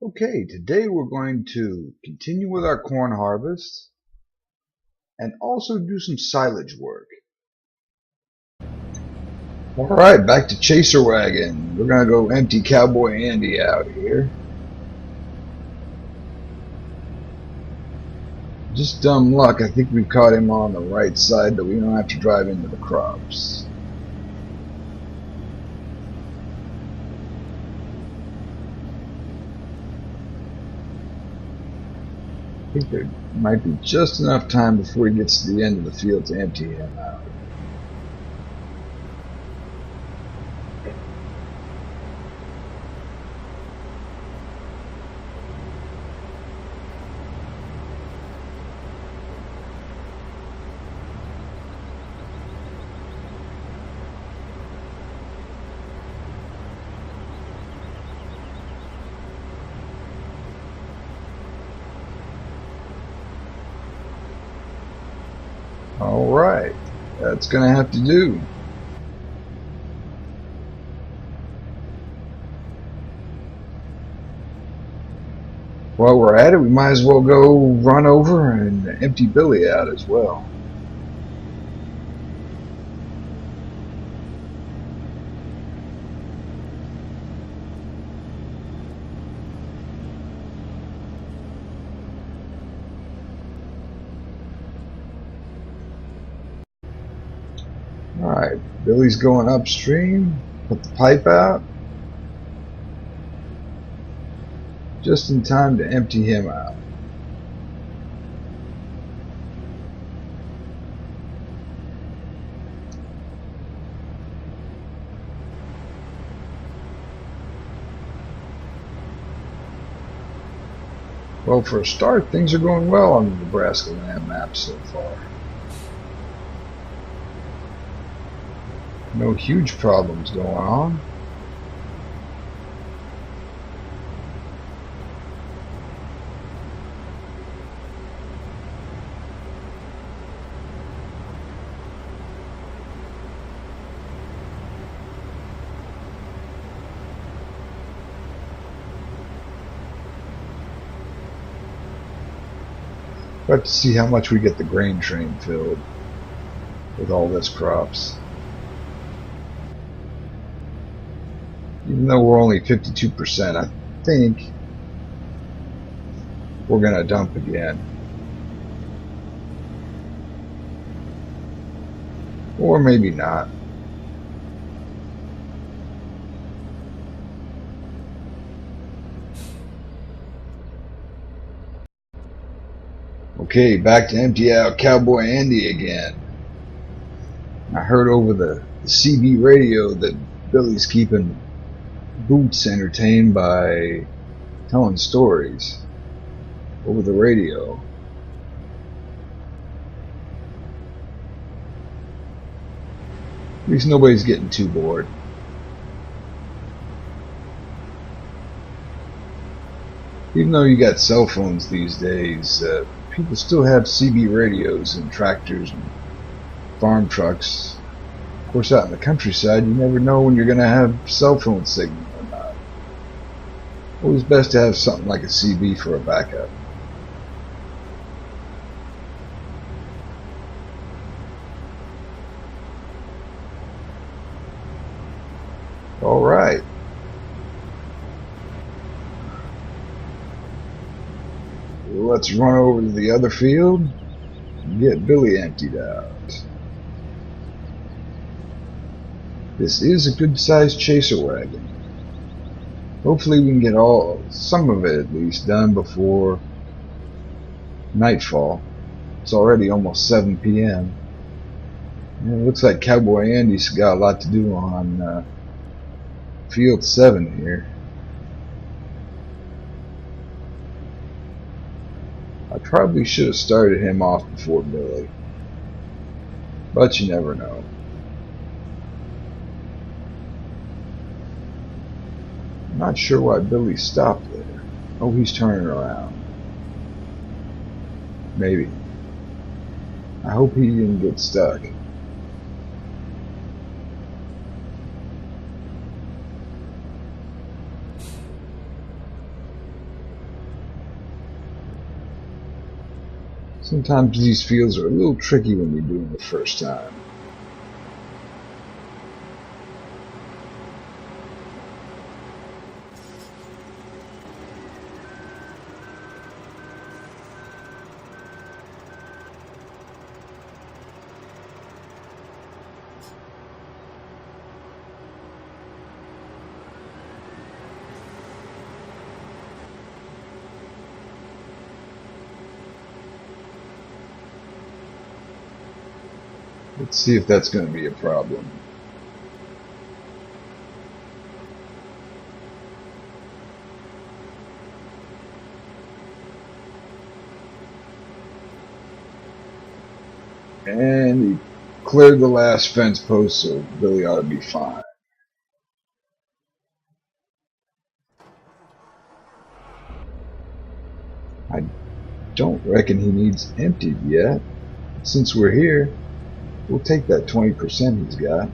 Okay, today we're going to continue with our corn harvest and also do some silage work. Alright, back to Chaser Wagon. We're going to go empty Cowboy Andy out here. Just dumb luck, I think we've caught him on the right side that we don't have to drive into the crops. I think there might be just enough time before he gets to the end of the field to empty him out. Alright, that's going to have to do. While we're at it, we might as well go run over and empty Billy out as well. Alright, Billy's going upstream. Put the pipe out. Just in time to empty him out. Well, for a start, things are going well on the Nebraska land map so far. No huge problems going on. We'll have to see how much we get the grain train filled with all this crops. Even though we're only 52%, I think we're going to dump again. Or maybe not. Okay, back to empty out Cowboy Andy again. I heard over the CB radio that Billy's keeping Boots entertained by telling stories over the radio. At least nobody's getting too bored. Even though you got cell phones these days, people still have CB radios in tractors and farm trucks. Of course, out in the countryside, you never know when you're going to have cell phone signal or not. Always best to have something like a CB for a backup. All right. Let's run over to the other field and get Billy emptied out. This is a good-sized chaser wagon. Hopefully we can get some of it at least done before nightfall. It's already almost 7 p.m. And it looks like Cowboy Andy's got a lot to do on field 7 here. I probably should have started him off before Billy, but you never know. I'm not sure why Billy stopped there. Oh, he's turning around. Maybe. I hope he didn't get stuck. Sometimes these fields are a little tricky when you do them the first time. Let's see if that's going to be a problem. And he cleared the last fence post, so Billy ought to be fine. I don't reckon he needs emptied yet. Since we're here, we'll take that 20% he's got.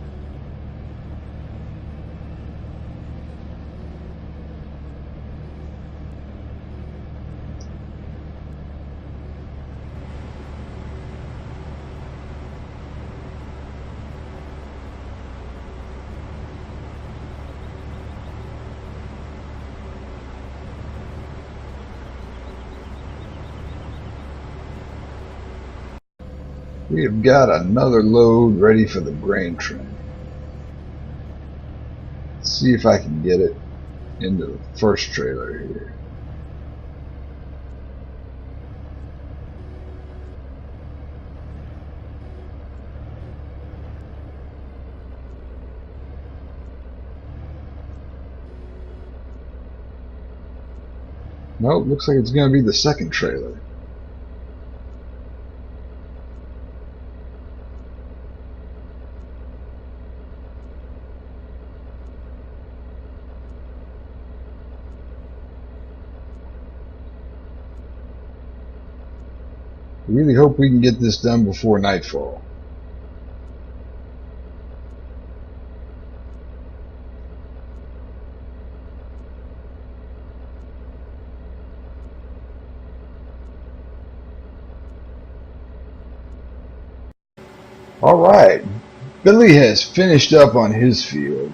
We have got another load ready for the grain train. Let's see if I can get it into the first trailer here. Nope, looks like it's going to be the second trailer. I really hope we can get this done before nightfall. Alright, Billy has finished up on his field,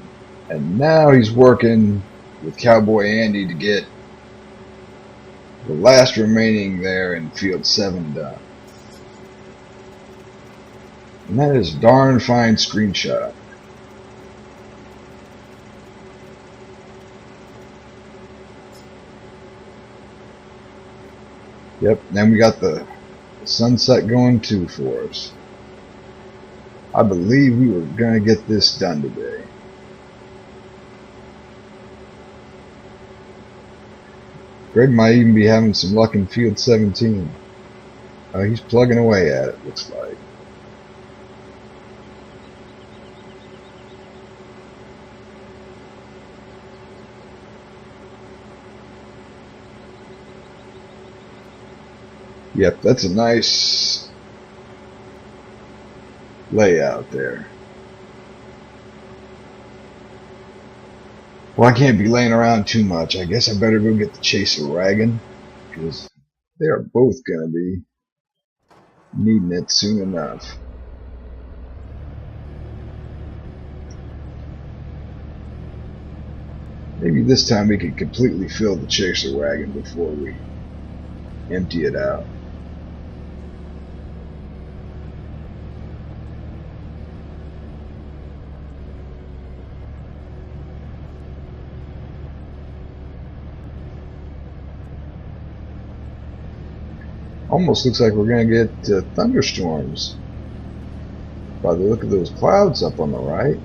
and now he's working with Cowboy Andy to get the last remaining there in field 7 done. And that is a darn fine screenshot. Yep, then we got the sunset going too for us. I believe we were going to get this done today. Greg might even be having some luck in field 17. He's plugging away at it, looks like. Yep, that's a nice layout there. Well, I can't be laying around too much. I guess I better go get the chaser wagon, because they are both going to be needing it soon enough. Maybe this time we can completely fill the chaser wagon before we empty it out. Almost looks like we're going to get thunderstorms by the look of those clouds up on the right.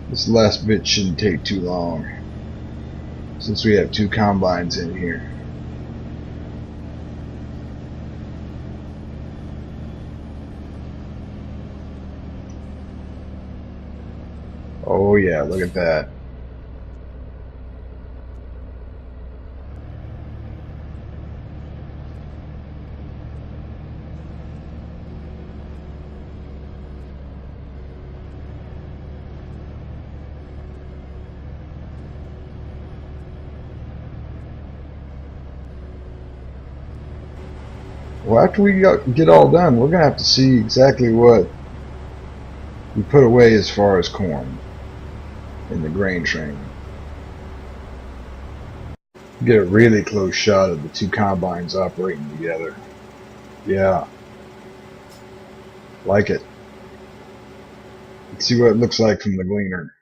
This last bit shouldn't take too long, since we have 2 combines in here. Oh yeah, look at that. Well, after we get all done, we're going to have to see exactly what we put away as far as corn in the grain train. Get a really close shot of the two combines operating together. Yeah, like it. Let's see what it looks like from the gleaner.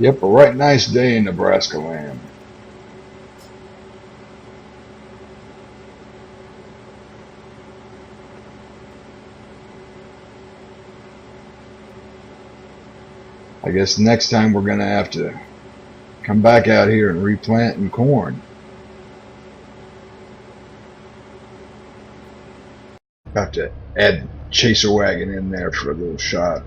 Yep, a right nice day in Nebraska land. I guess next time we're going to have to come back out here and replant in corn. Have to add the chaser wagon in there for a little shot.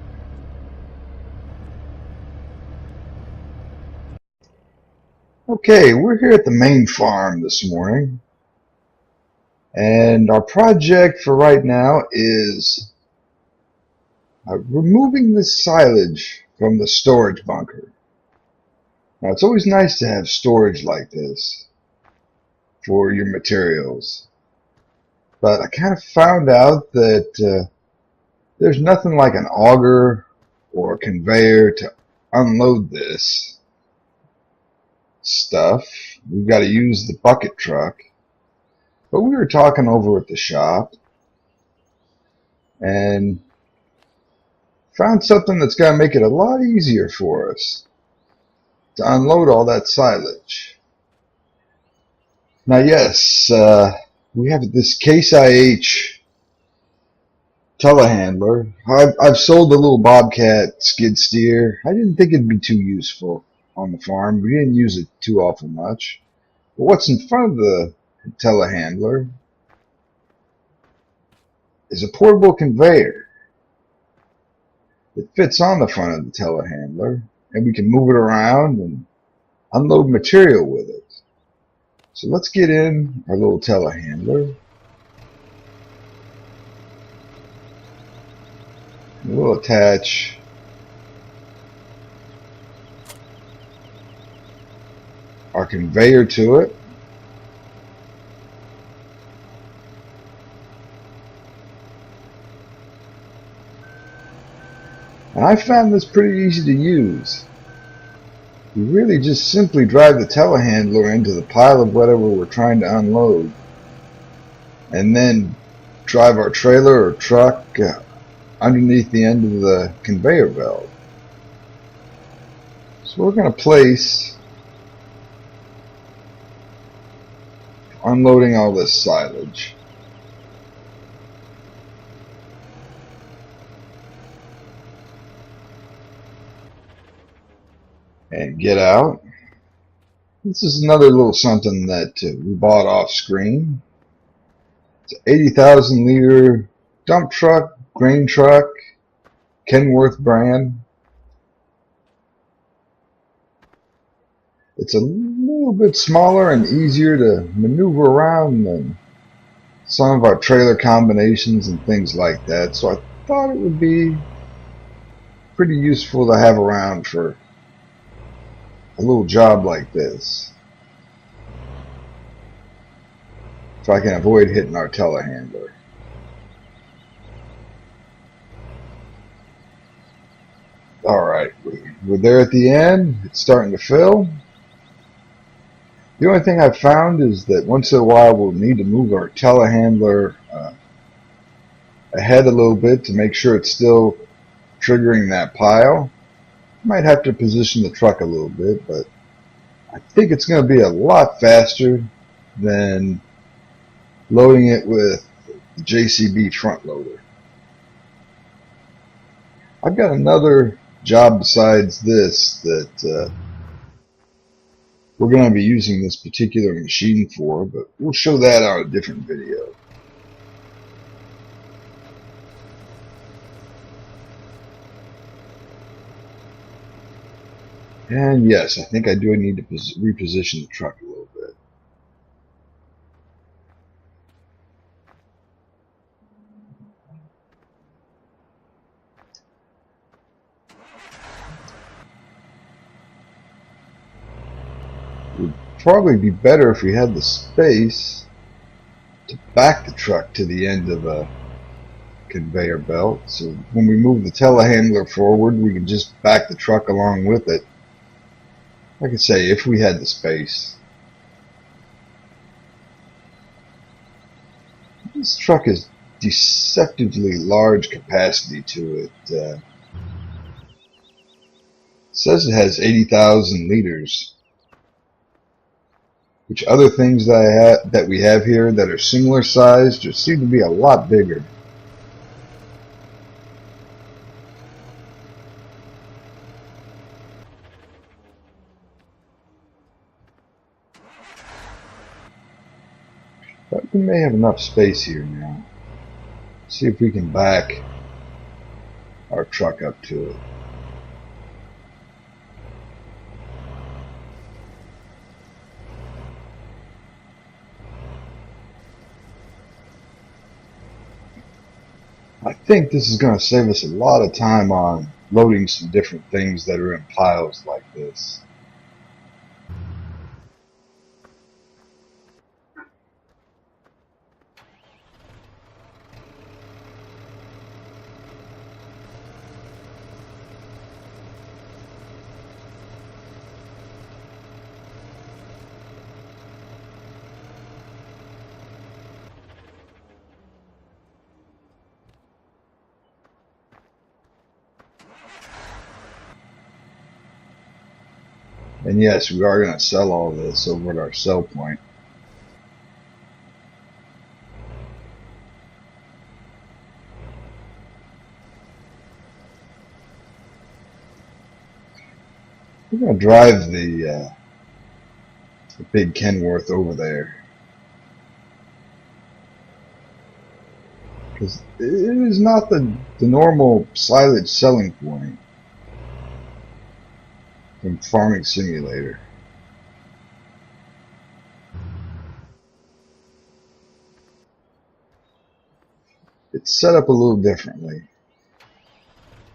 Okay, we're here at the main farm this morning. And our project for right now is removing the silage from the storage bunker. Now, it's always nice to have storage like this for your materials. But I kind of found out that there's nothing like an auger or a conveyor to unload this stuff. We've got to use the bucket truck. But we were talking over at the shop and found something that's going to make it a lot easier for us to unload all that silage. Now, yes, we have this Case IH telehandler. I've sold the little Bobcat skid steer. I didn't think it'd be too useful on the farm. We didn't use it too awful much. But what's in front of the telehandler is a portable conveyor that fits on the front of the telehandler, and we can move it around and unload material with it. So let's get in our little telehandler. We'll attach our conveyor to it. And I found this pretty easy to use. We really just simply drive the telehandler into the pile of whatever we're trying to unload, and then drive our trailer or truck underneath the end of the conveyor belt. So we're going to place unloading all this silage. And get out. This is another little something that we bought off screen. It's an 80,000 liter dump truck, grain truck, Kenworth brand. It's a little bit smaller and easier to maneuver around than some of our trailer combinations and things like that. So I thought it would be pretty useful to have around for a little job like this, so I can avoid hitting our telehandler. Alright, we're there at the end. It's starting to fill. The only thing I've found is that once in a while we'll need to move our telehandler ahead a little bit to make sure it's still triggering that pile. Might have to position the truck a little bit, but I think it's going to be a lot faster than loading it with the JCB front loader. I've got another job besides this that we're going to be using this particular machine for, but we'll show that on a different video. And yes, I think I do need to reposition the truck a little bit. probably be better if we had the space to back the truck to the end of a conveyor belt, so when we move the telehandler forward we can just back the truck along with it. Like I say, if we had the space. This truck has deceptively large capacity to it. It says it has 80,000 liters, which other things that we have here that are similar sized just seem to be a lot bigger. But we may have enough space here now. See if we can back our truck up to it. I think this is going to save us a lot of time on loading some different things that are in piles like this. And yes, we are going to sell all this over at our sell point. We're going to drive the big Kenworth over there, because it is not the normal silage selling point from Farming Simulator. It's set up a little differently.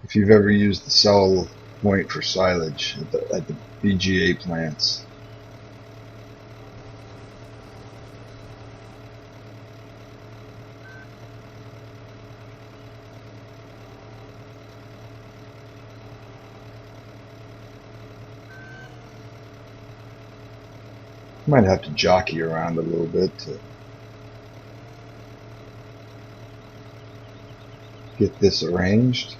If you've ever used the sell point for silage at the BGA plants. Might have to jockey around a little bit to get this arranged.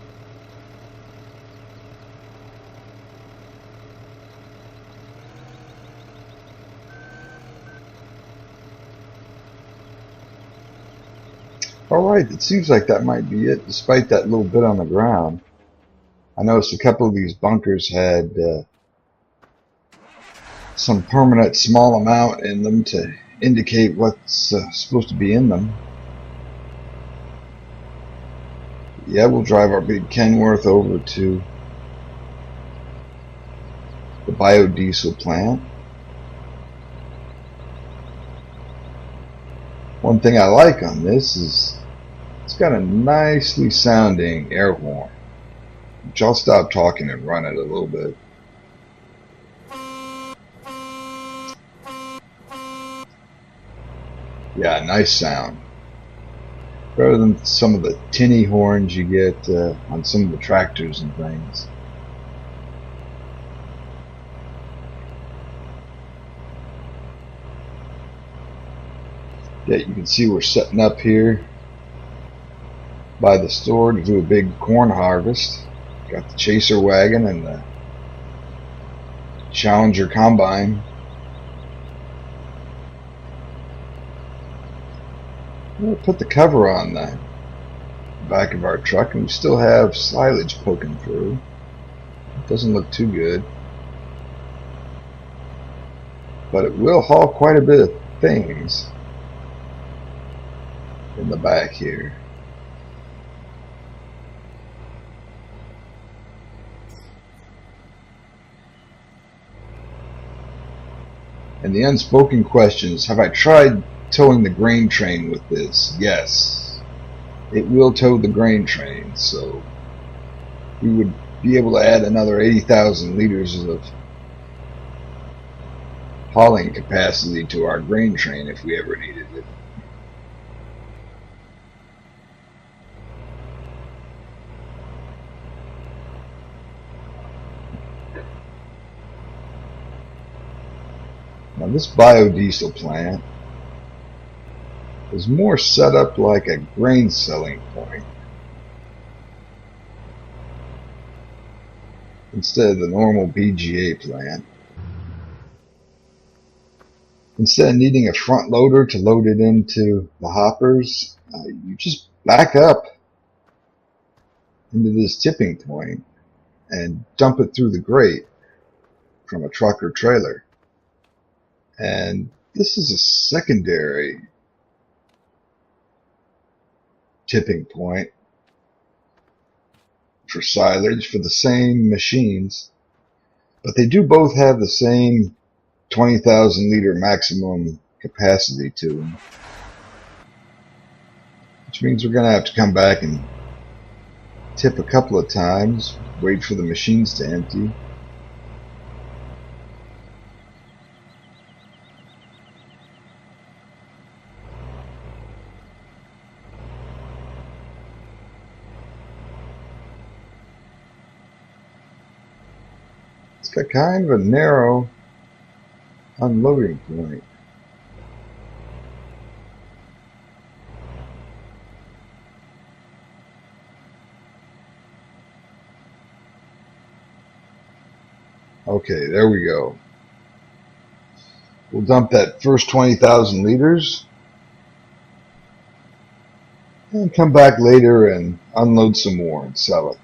Alright, it seems like that might be it, despite that little bit on the ground. I noticed a couple of these bunkers had some permanent small amount in them to indicate what's supposed to be in them. Yeah, we'll drive our big Kenworth over to the biodiesel plant. One thing I like on this is it's got a nicely sounding air horn, which I'll stop talking and run it a little bit. Yeah, nice sound. Better than some of the tinny horns you get on some of the tractors and things. Yeah, you can see we're setting up here by the store to do a big corn harvest. Got the chaser wagon and the Challenger combine. We'll put the cover on the back of our truck, and we still have silage poking through. It doesn't look too good, but it will haul quite a bit of things in the back here. And the unspoken question is, have I tried towing the grain train with this? Yes, it will tow the grain train, so we would be able to add another 80,000 liters of hauling capacity to our grain train if we ever needed it. Now this biodiesel plant is more set up like a grain selling point instead of the normal BGA plant. Instead of needing a front loader to load it into the hoppers, you just back up into this tipping point and dump it through the grate from a truck or trailer. And this is a secondary tipping point for silage for the same machines, but they do both have the same 20,000 liter maximum capacity to them, which means we're going to have to come back and tip a couple of times, wait for the machines to empty. It's got kind of a narrow unloading point. Okay, there we go. We'll dump that first 20,000 liters and come back later and unload some more and sell it.